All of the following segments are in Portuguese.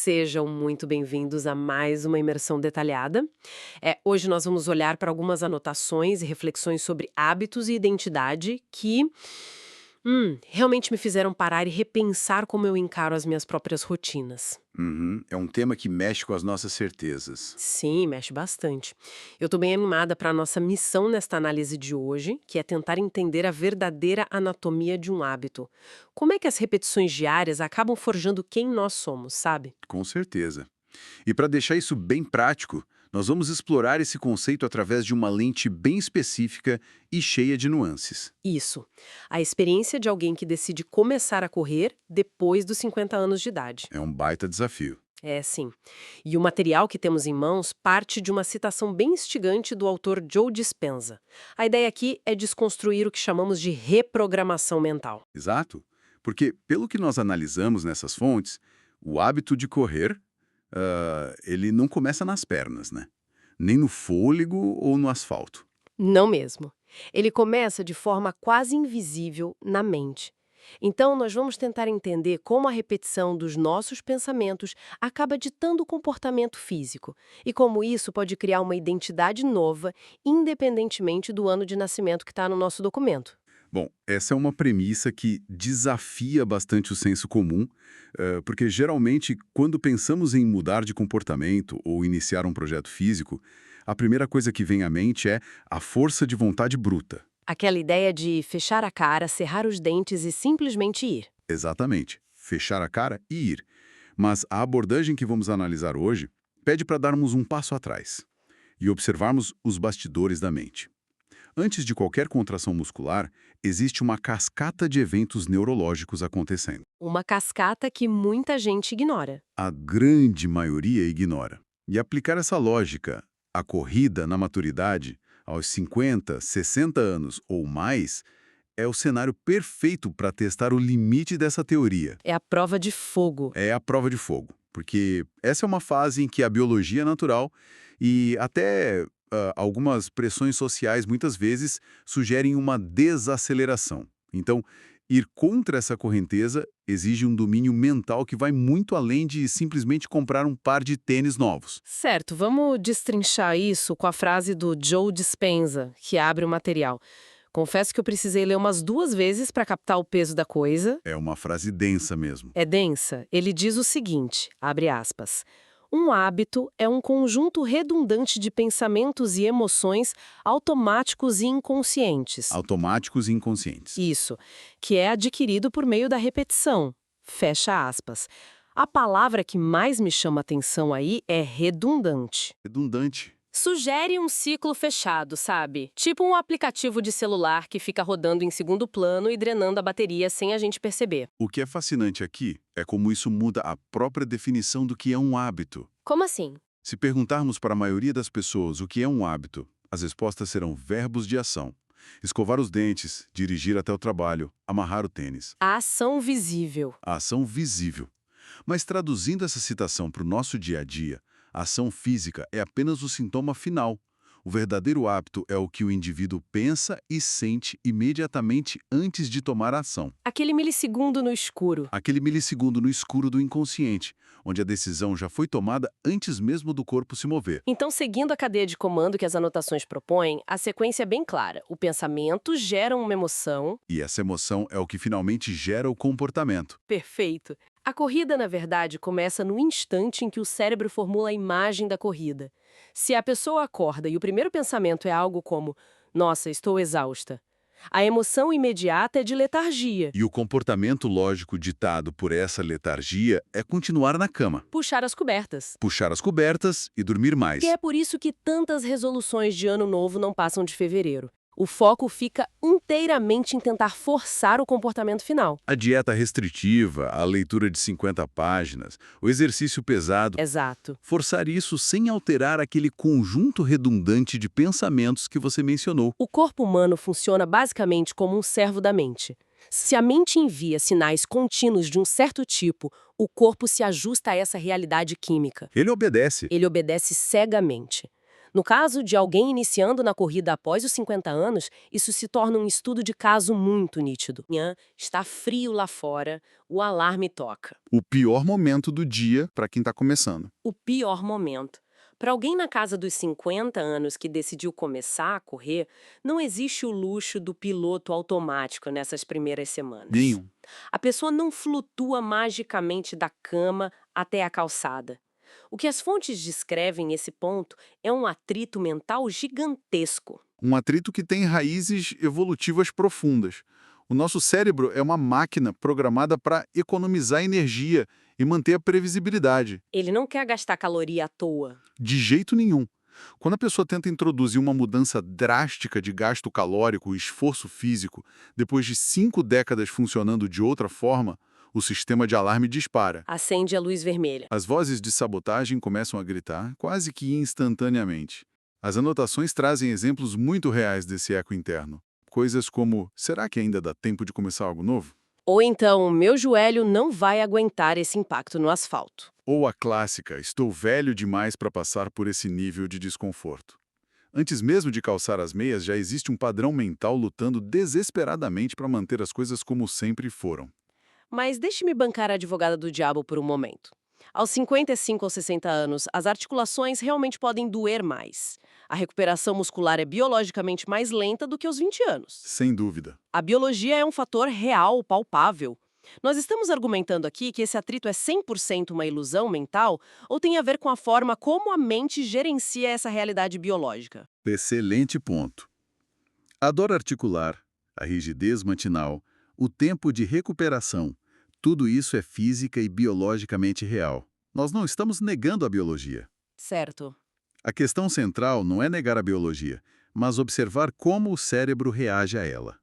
Sejam muito bem-vindos a mais uma imersão detalhada. Hoje nós vamos olhar para algumas anotações e reflexões sobre hábitos e identidade que realmente me fizeram parar e repensar como eu encaro as minhas próprias rotinas. Uhum. É um tema que mexe com as nossas certezas. Sim, mexe bastante. Eu estou bem animada para a nossa missão nesta análise de hoje, que é tentar entender a verdadeira anatomia de um hábito. Como é que as repetições diárias acabam forjando quem nós somos, sabe? Com certeza. E para deixar isso bem prático, nós vamos explorar esse conceito através de uma lente bem específica e cheia de nuances. Isso. A experiência de alguém que decide começar a correr depois dos 50 anos de idade. É um baita desafio. É, sim. E o material que temos em mãos parte de uma citação bem instigante do autor Joe Dispenza. A ideia aqui é desconstruir o que chamamos de reprogramação mental. Exato? Porque, pelo que nós analisamos nessas fontes, o hábito de correr, ele não começa nas pernas, né? Nem no fôlego ou no asfalto. Não mesmo. Ele começa de forma quase invisível na mente. Então, nós vamos tentar entender como a repetição dos nossos pensamentos acaba ditando o comportamento físico e como isso pode criar uma identidade nova, independentemente do ano de nascimento que está no nosso documento. Bom, essa é uma premissa que desafia bastante o senso comum, porque geralmente, quando pensamos em mudar de comportamento ou iniciar um projeto físico, a primeira coisa que vem à mente é a força de vontade bruta. Aquela ideia de fechar a cara, cerrar os dentes e simplesmente ir. Exatamente. Fechar a cara e ir. Mas a abordagem que vamos analisar hoje pede para darmos um passo atrás e observarmos os bastidores da mente. Antes de qualquer contração muscular, existe uma cascata de eventos neurológicos acontecendo. Uma cascata que muita gente ignora. A grande maioria ignora. E aplicar essa lógica à corrida na maturidade, aos 50, 60 anos ou mais, é o cenário perfeito para testar o limite dessa teoria. É a prova de fogo. É a prova de fogo, porque essa é uma fase em que a biologia natural e até algumas pressões sociais muitas vezes sugerem uma desaceleração. Então, ir contra essa correnteza exige um domínio mental que vai muito além de simplesmente comprar um par de tênis novos. Certo, vamos destrinchar isso com a frase do Joe Dispenza, que abre o material. Confesso que eu precisei ler umas 2 vezes para captar o peso da coisa. É uma frase densa mesmo. É densa. Ele diz o seguinte, abre aspas, um hábito é um conjunto redundante de pensamentos e emoções automáticos e inconscientes. Automáticos e inconscientes. Isso, que é adquirido por meio da repetição. Fecha aspas. A palavra que mais me chama atenção aí é redundante. Redundante. Sugere um ciclo fechado, sabe? Tipo um aplicativo de celular que fica rodando em segundo plano e drenando a bateria sem a gente perceber. O que é fascinante aqui é como isso muda a própria definição do que é um hábito. Como assim? Se perguntarmos para a maioria das pessoas o que é um hábito, as respostas serão verbos de ação. Escovar os dentes, dirigir até o trabalho, amarrar o tênis. A ação visível. A ação visível. Mas traduzindo essa citação para o nosso dia a dia, a ação física é apenas o sintoma final. O verdadeiro hábito é o que o indivíduo pensa e sente imediatamente antes de tomar a ação. Aquele milissegundo no escuro. Aquele milissegundo no escuro do inconsciente, onde a decisão já foi tomada antes mesmo do corpo se mover. Então, seguindo a cadeia de comando que as anotações propõem, a sequência é bem clara. O pensamento gera uma emoção. E essa emoção é o que finalmente gera o comportamento. Perfeito. A corrida, na verdade, começa no instante em que o cérebro formula a imagem da corrida. Se a pessoa acorda e o primeiro pensamento é algo como "Nossa, estou exausta", a emoção imediata é de letargia. E o comportamento lógico ditado por essa letargia é continuar na cama, Puxar as cobertas. puxar as cobertas e dormir mais. E é por isso que tantas resoluções de ano novo não passam de fevereiro. O foco fica inteiramente em tentar forçar o comportamento final. A dieta restritiva, a leitura de 50 páginas, o exercício pesado, Exato. forçar isso sem alterar aquele conjunto redundante de pensamentos que você mencionou. O corpo humano funciona basicamente como um servo da mente. Se a mente envia sinais contínuos de um certo tipo, o corpo se ajusta a essa realidade química. Ele obedece. Ele obedece cegamente. No caso de alguém iniciando na corrida após os 50 anos, isso se torna um estudo de caso muito nítido. Amanhã está frio lá fora, o alarme toca. O pior momento do dia para quem está começando. O pior momento. Para alguém na casa dos 50 anos que decidiu começar a correr, não existe o luxo do piloto automático nessas primeiras semanas. Nenhum. A pessoa não flutua magicamente da cama até a calçada. O que as fontes descrevem nesse ponto é um atrito mental gigantesco. Um atrito que tem raízes evolutivas profundas. O nosso cérebro é uma máquina programada para economizar energia e manter a previsibilidade. Ele não quer gastar caloria à toa. De jeito nenhum. Quando a pessoa tenta introduzir uma mudança drástica de gasto calórico e esforço físico, depois de 5 décadas funcionando de outra forma, o sistema de alarme dispara. Acende a luz vermelha. As vozes de sabotagem começam a gritar quase que instantaneamente. As anotações trazem exemplos muito reais desse eco interno. Coisas como, será que ainda dá tempo de começar algo novo? Ou então, meu joelho não vai aguentar esse impacto no asfalto. Ou a clássica, estou velho demais para passar por esse nível de desconforto. Antes mesmo de calçar as meias, já existe um padrão mental lutando desesperadamente para manter as coisas como sempre foram. Mas deixe-me bancar a advogada do diabo por um momento. Aos 55 ou 60 anos, as articulações realmente podem doer mais. A recuperação muscular é biologicamente mais lenta do que aos 20 anos. Sem dúvida. A biologia é um fator real, palpável. Nós estamos argumentando aqui que esse atrito é 100% uma ilusão mental ou tem a ver com a forma como a mente gerencia essa realidade biológica? Excelente ponto. A dor articular, a rigidez matinal, o tempo de recuperação, tudo isso é física e biologicamente real. Nós não estamos negando a biologia. Certo. A questão central não é negar a biologia, mas observar como o cérebro reage a ela.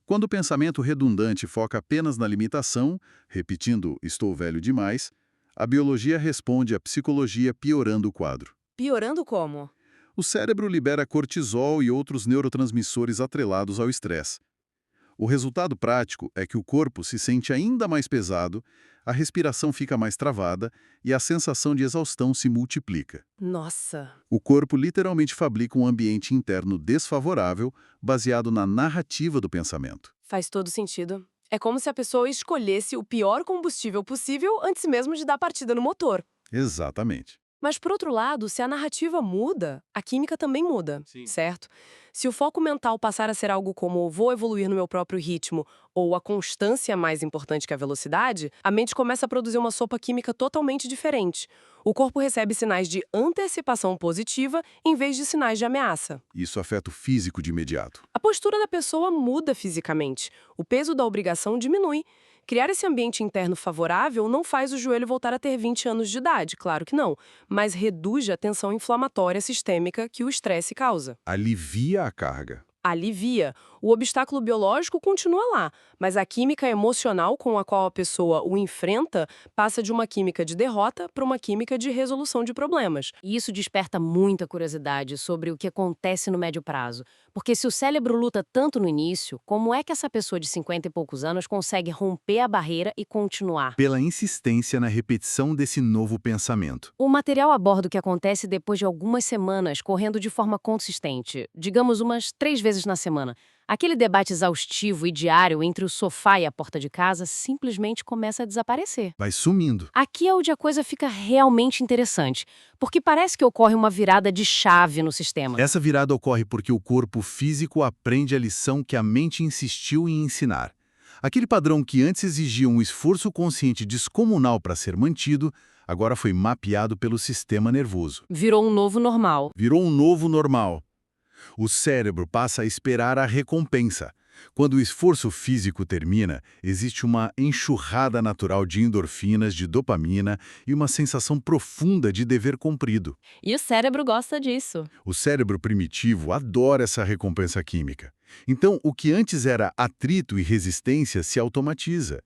Quando o pensamento redundante foca apenas na limitação, repetindo "estou velho demais", a biologia responde à psicologia piorando o quadro. Piorando como? O cérebro libera cortisol e outros neurotransmissores atrelados ao estresse. O resultado prático é que o corpo se sente ainda mais pesado, a respiração fica mais travada e a sensação de exaustão se multiplica. Nossa. O corpo literalmente fabrica um ambiente interno desfavorável, baseado na narrativa do pensamento. Faz todo sentido. É como se a pessoa escolhesse o pior combustível possível antes mesmo de dar partida no motor. Exatamente. Mas, por outro lado, se a narrativa muda, a química também muda, certo? Se o foco mental passar a ser algo como vou evoluir no meu próprio ritmo ou a constância é mais importante que a velocidade, a mente começa a produzir uma sopa química totalmente diferente. O corpo recebe sinais de antecipação positiva em vez de sinais de ameaça. Isso afeta o físico de imediato. A postura da pessoa muda fisicamente. O peso da obrigação diminui. Criar esse ambiente interno favorável não faz o joelho voltar a ter 20 anos de idade, claro que não, mas reduz a tensão inflamatória sistêmica que o estresse causa. Alivia a carga. Alivia. O obstáculo biológico continua lá, mas a química emocional com a qual a pessoa o enfrenta passa de uma química de derrota para uma química de resolução de problemas. E isso desperta muita curiosidade sobre o que acontece no médio prazo. Porque se o cérebro luta tanto no início, como é que essa pessoa de 50 e poucos anos consegue romper a barreira e continuar? Pela insistência na repetição desse novo pensamento. O material aborda o que acontece depois de algumas semanas correndo de forma consistente, digamos umas 3 vezes na semana. Aquele debate exaustivo e diário entre o sofá e a porta de casa simplesmente começa a desaparecer. Vai sumindo. Aqui é onde a coisa fica realmente interessante, porque parece que ocorre uma virada de chave no sistema. Essa virada ocorre porque o corpo físico aprende a lição que a mente insistiu em ensinar. Aquele padrão que antes exigia um esforço consciente descomunal para ser mantido, agora foi mapeado pelo sistema nervoso. Virou um novo normal. Virou um novo normal. O cérebro passa a esperar a recompensa. Quando o esforço físico termina, existe uma enxurrada natural de endorfinas, de dopamina e uma sensação profunda de dever cumprido. E o cérebro gosta disso. O cérebro primitivo adora essa recompensa química. Então, o que antes era atrito e resistência se automatiza.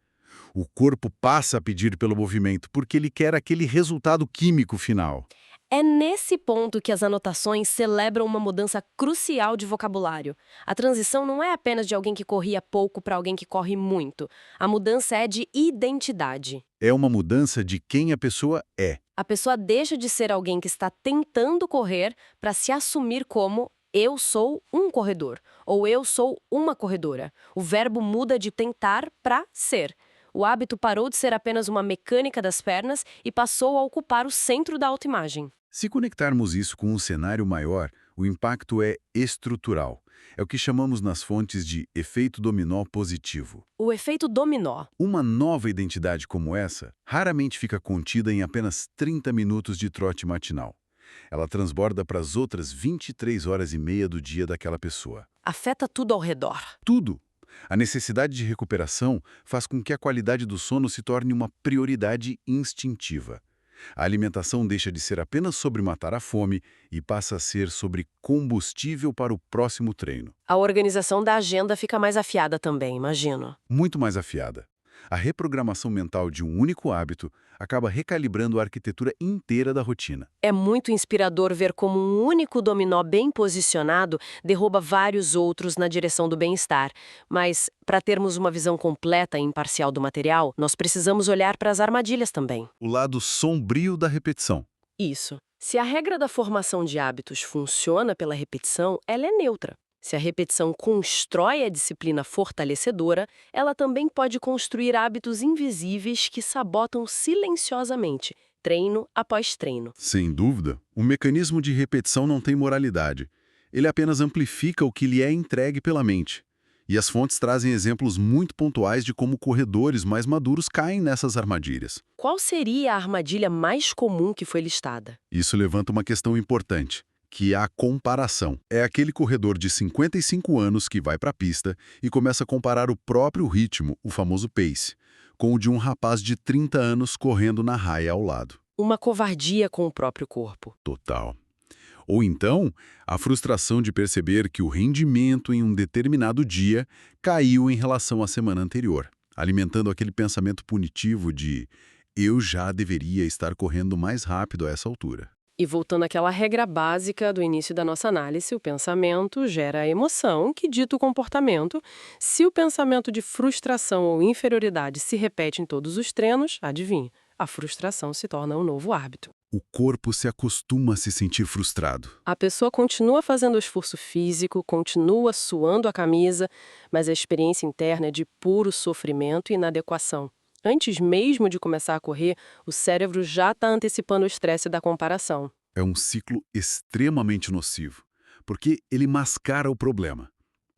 O corpo passa a pedir pelo movimento porque ele quer aquele resultado químico final. É nesse ponto que as anotações celebram uma mudança crucial de vocabulário. A transição não é apenas de alguém que corria pouco para alguém que corre muito. A mudança é de identidade. É uma mudança de quem a pessoa é. A pessoa deixa de ser alguém que está tentando correr para se assumir como eu sou um corredor ou eu sou uma corredora. O verbo muda de tentar para ser. O hábito parou de ser apenas uma mecânica das pernas e passou a ocupar o centro da autoimagem. Se conectarmos isso com um cenário maior, o impacto é estrutural. É o que chamamos nas fontes de efeito dominó positivo. O efeito dominó. Uma nova identidade como essa raramente fica contida em apenas 30 minutos de trote matinal. Ela transborda para as outras 23 horas e meia do dia daquela pessoa. Afeta tudo ao redor. Tudo! A necessidade de recuperação faz com que a qualidade do sono se torne uma prioridade instintiva. A alimentação deixa de ser apenas sobre matar a fome e passa a ser sobre combustível para o próximo treino. A organização da agenda fica mais afiada também, imagino. Muito mais afiada. A reprogramação mental de um único hábito acaba recalibrando a arquitetura inteira da rotina. É muito inspirador ver como um único dominó bem posicionado derruba vários outros na direção do bem-estar. Mas, para termos uma visão completa e imparcial do material, nós precisamos olhar para as armadilhas também. O lado sombrio da repetição. Isso. Se a regra da formação de hábitos funciona pela repetição, ela é neutra. Se a repetição constrói a disciplina fortalecedora, ela também pode construir hábitos invisíveis que sabotam silenciosamente, treino após treino. Sem dúvida, o mecanismo de repetição não tem moralidade. Ele apenas amplifica o que lhe é entregue pela mente. E as fontes trazem exemplos muito pontuais de como corredores mais maduros caem nessas armadilhas. Qual seria a armadilha mais comum que foi listada? Isso levanta uma questão importante, que é a comparação. É aquele corredor de 55 anos que vai para a pista e começa a comparar o próprio ritmo, o famoso pace, com o de um rapaz de 30 anos correndo na raia ao lado. Uma covardia com o próprio corpo. Total. Ou então, a frustração de perceber que o rendimento em um determinado dia caiu em relação à semana anterior, alimentando aquele pensamento punitivo de eu já deveria estar correndo mais rápido a essa altura. E voltando àquela regra básica do início da nossa análise, o pensamento gera a emoção que dita o comportamento. Se o pensamento de frustração ou inferioridade se repete em todos os treinos, adivinhe, a frustração se torna um novo hábito. O corpo se acostuma a se sentir frustrado. A pessoa continua fazendo o esforço físico, continua suando a camisa, mas a experiência interna é de puro sofrimento e inadequação. Antes mesmo de começar a correr, o cérebro já está antecipando o estresse da comparação. É um ciclo extremamente nocivo, porque ele mascara o problema.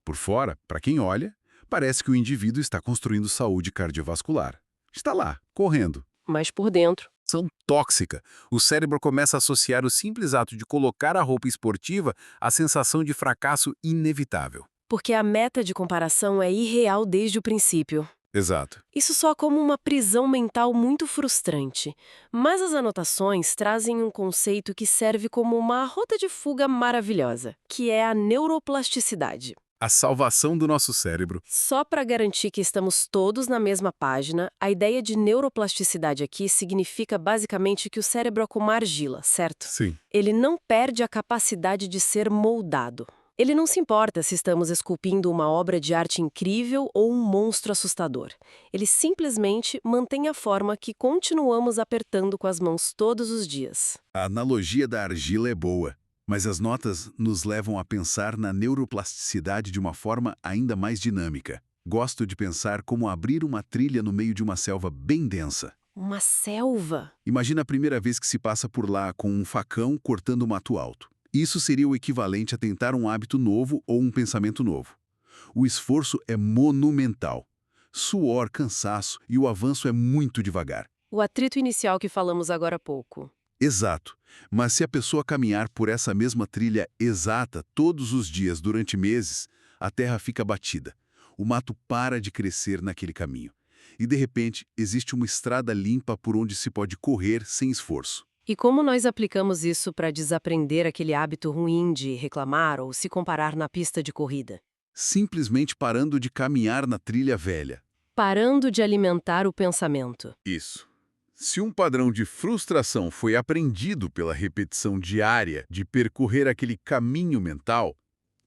Por fora, para quem olha, parece que o indivíduo está construindo saúde cardiovascular. Está lá, correndo. Mas por dentro, Tóxica. O cérebro começa a associar o simples ato de colocar a roupa esportiva à sensação de fracasso inevitável. porque a meta de comparação é irreal desde o princípio. Exato. Isso soa como uma prisão mental muito frustrante. Mas as anotações trazem um conceito que serve como uma rota de fuga maravilhosa, que é a neuroplasticidade. A salvação do nosso cérebro. Só para garantir que estamos todos na mesma página, a ideia de neuroplasticidade aqui significa basicamente que o cérebro é como argila, certo? Sim. Ele não perde a capacidade de ser moldado. Ele não se importa se estamos esculpindo uma obra de arte incrível ou um monstro assustador. Ele simplesmente mantém a forma que continuamos apertando com as mãos todos os dias. A analogia da argila é boa, mas as notas nos levam a pensar na neuroplasticidade de uma forma ainda mais dinâmica. Gosto de pensar como abrir uma trilha no meio de uma selva bem densa. Uma selva? Imagina a primeira vez que se passa por lá com um facão cortando mato alto. Isso seria o equivalente a tentar um hábito novo ou um pensamento novo. O esforço é monumental. Suor, cansaço e o avanço é muito devagar. O atrito inicial que falamos agora há pouco. Exato. Mas se a pessoa caminhar por essa mesma trilha exata todos os dias durante meses, a terra fica batida. O mato para de crescer naquele caminho. E, de repente, existe uma estrada limpa por onde se pode correr sem esforço. E como nós aplicamos isso para desaprender aquele hábito ruim de reclamar ou se comparar na pista de corrida? Simplesmente parando de caminhar na trilha velha. Parando de alimentar o pensamento. Isso. Se um padrão de frustração foi aprendido pela repetição diária de percorrer aquele caminho mental,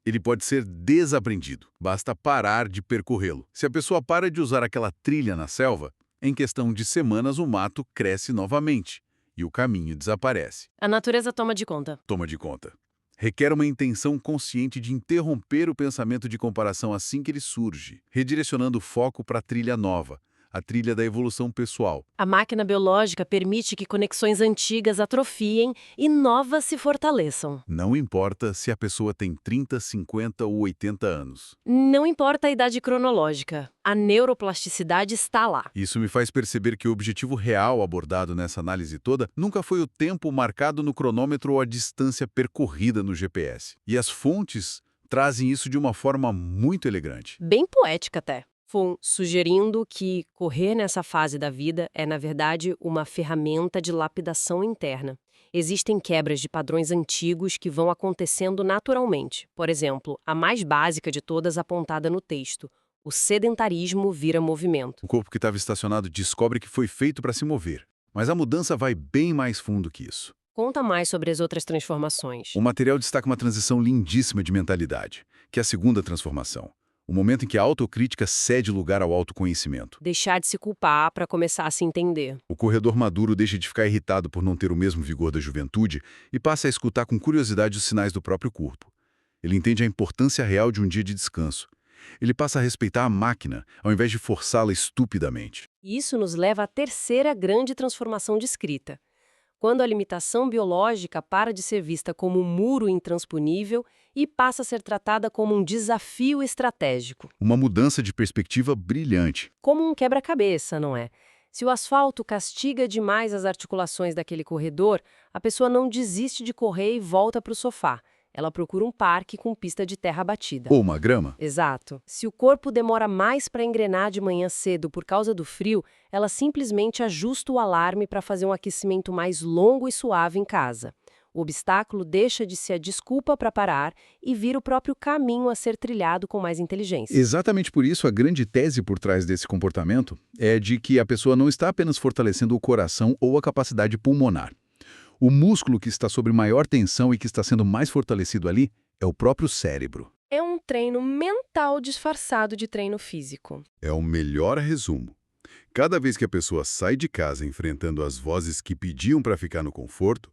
ele pode ser desaprendido. Basta parar de percorrê-lo. Se a pessoa para de usar aquela trilha na selva, em questão de semanas o mato cresce novamente e o caminho desaparece. A natureza toma de conta. Toma de conta. Requer uma intenção consciente de interromper o pensamento de comparação assim que ele surge, redirecionando o foco para a trilha nova, a trilha da evolução pessoal. A máquina biológica permite que conexões antigas atrofiem e novas se fortaleçam. Não importa se a pessoa tem 30, 50 ou 80 anos. Não importa a idade cronológica, a neuroplasticidade está lá. Isso me faz perceber que o objetivo real abordado nessa análise toda nunca foi o tempo marcado no cronômetro ou a distância percorrida no GPS. E as fontes trazem isso de uma forma muito elegante. Bem poética até. Sugerindo que correr nessa fase da vida é, na verdade, uma ferramenta de lapidação interna. Existem quebras de padrões antigos que vão acontecendo naturalmente. Por exemplo, a mais básica de todas apontada no texto. O sedentarismo vira movimento. O corpo que estava estacionado descobre que foi feito para se mover. Mas a mudança vai bem mais fundo que isso. Conta mais sobre as outras transformações. O material destaca uma transição lindíssima de mentalidade, que é a segunda transformação. O momento em que a autocrítica cede lugar ao autoconhecimento. Deixar de se culpar para começar a se entender. O corredor maduro deixa de ficar irritado por não ter o mesmo vigor da juventude e passa a escutar com curiosidade os sinais do próprio corpo. Ele entende a importância real de um dia de descanso. Ele passa a respeitar a máquina, ao invés de forçá-la estupidamente. Isso nos leva à terceira grande transformação descrita. Quando a limitação biológica para de ser vista como um muro intransponível e passa a ser tratada como um desafio estratégico. Uma mudança de perspectiva brilhante. Como um quebra-cabeça, não é? Se o asfalto castiga demais as articulações daquele corredor, a pessoa não desiste de correr e volta para o sofá. Ela procura um parque com pista de terra batida. Ou uma grama. Exato. Se o corpo demora mais para engrenar de manhã cedo por causa do frio, ela simplesmente ajusta o alarme para fazer um aquecimento mais longo e suave em casa. O obstáculo deixa de ser a desculpa para parar e vira o próprio caminho a ser trilhado com mais inteligência. Exatamente por isso, a grande tese por trás desse comportamento é de que a pessoa não está apenas fortalecendo o coração ou a capacidade pulmonar. O músculo que está sob maior tensão e que está sendo mais fortalecido ali é o próprio cérebro. É um treino mental disfarçado de treino físico. É o melhor resumo. Cada vez que a pessoa sai de casa enfrentando as vozes que pediam para ficar no conforto,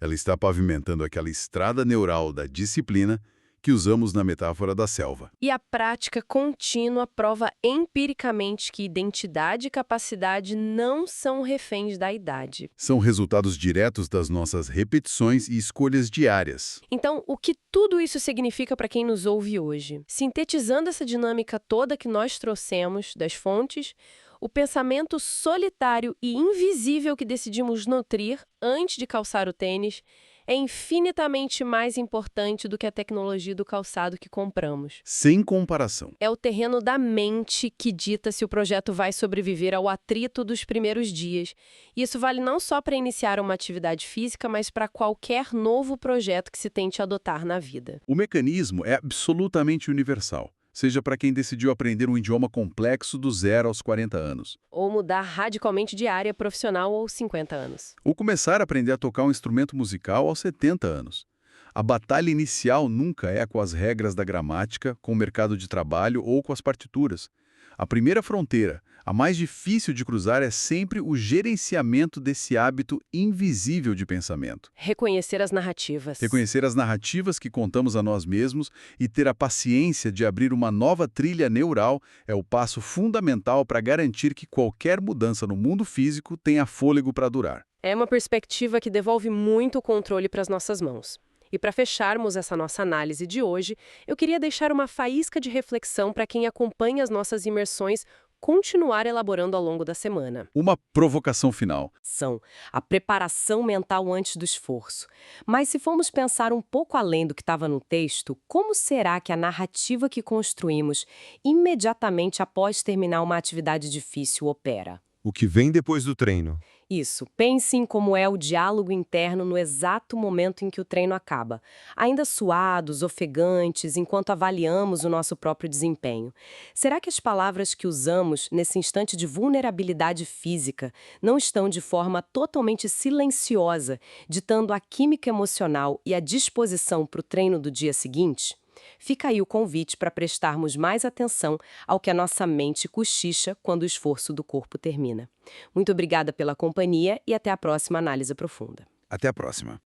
ela está pavimentando aquela estrada neural da disciplina que usamos na metáfora da selva. E a prática contínua prova empiricamente que identidade e capacidade não são reféns da idade. São resultados diretos das nossas repetições e escolhas diárias. Então, o que tudo isso significa para quem nos ouve hoje? Sintetizando essa dinâmica toda que nós trouxemos das fontes, o pensamento solitário e invisível que decidimos nutrir antes de calçar o tênis é infinitamente mais importante do que a tecnologia do calçado que compramos. Sem comparação. É o terreno da mente que dita se o projeto vai sobreviver ao atrito dos primeiros dias. E isso vale não só para iniciar uma atividade física, mas para qualquer novo projeto que se tente adotar na vida. O mecanismo é absolutamente universal. Seja para quem decidiu aprender um idioma complexo do 0 aos 40 anos. Ou mudar radicalmente de área profissional aos 50 anos. Ou começar a aprender a tocar um instrumento musical aos 70 anos. A batalha inicial nunca é com as regras da gramática, com o mercado de trabalho ou com as partituras. A primeira fronteira, a mais difícil de cruzar, é sempre o gerenciamento desse hábito invisível de pensamento. Reconhecer as narrativas. Reconhecer as narrativas que contamos a nós mesmos e ter a paciência de abrir uma nova trilha neural é o passo fundamental para garantir que qualquer mudança no mundo físico tenha fôlego para durar. É uma perspectiva que devolve muito o controle para as nossas mãos. E para fecharmos essa nossa análise de hoje, eu queria deixar uma faísca de reflexão para quem acompanha as nossas imersões continuar elaborando ao longo da semana. Uma provocação final. São a preparação mental antes do esforço. Mas se formos pensar um pouco além do que estava no texto, como será que a narrativa que construímos imediatamente após terminar uma atividade difícil opera? o que vem depois do treino. Isso, pense em como é o diálogo interno no exato momento em que o treino acaba. Ainda suados, ofegantes, enquanto avaliamos o nosso próprio desempenho. Será que as palavras que usamos nesse instante de vulnerabilidade física não estão de forma totalmente silenciosa, ditando a química emocional e a disposição para o treino do dia seguinte? Fica aí o convite para prestarmos mais atenção ao que a nossa mente cochicha quando o esforço do corpo termina. Muito obrigada pela companhia e até a próxima análise profunda. Até a próxima.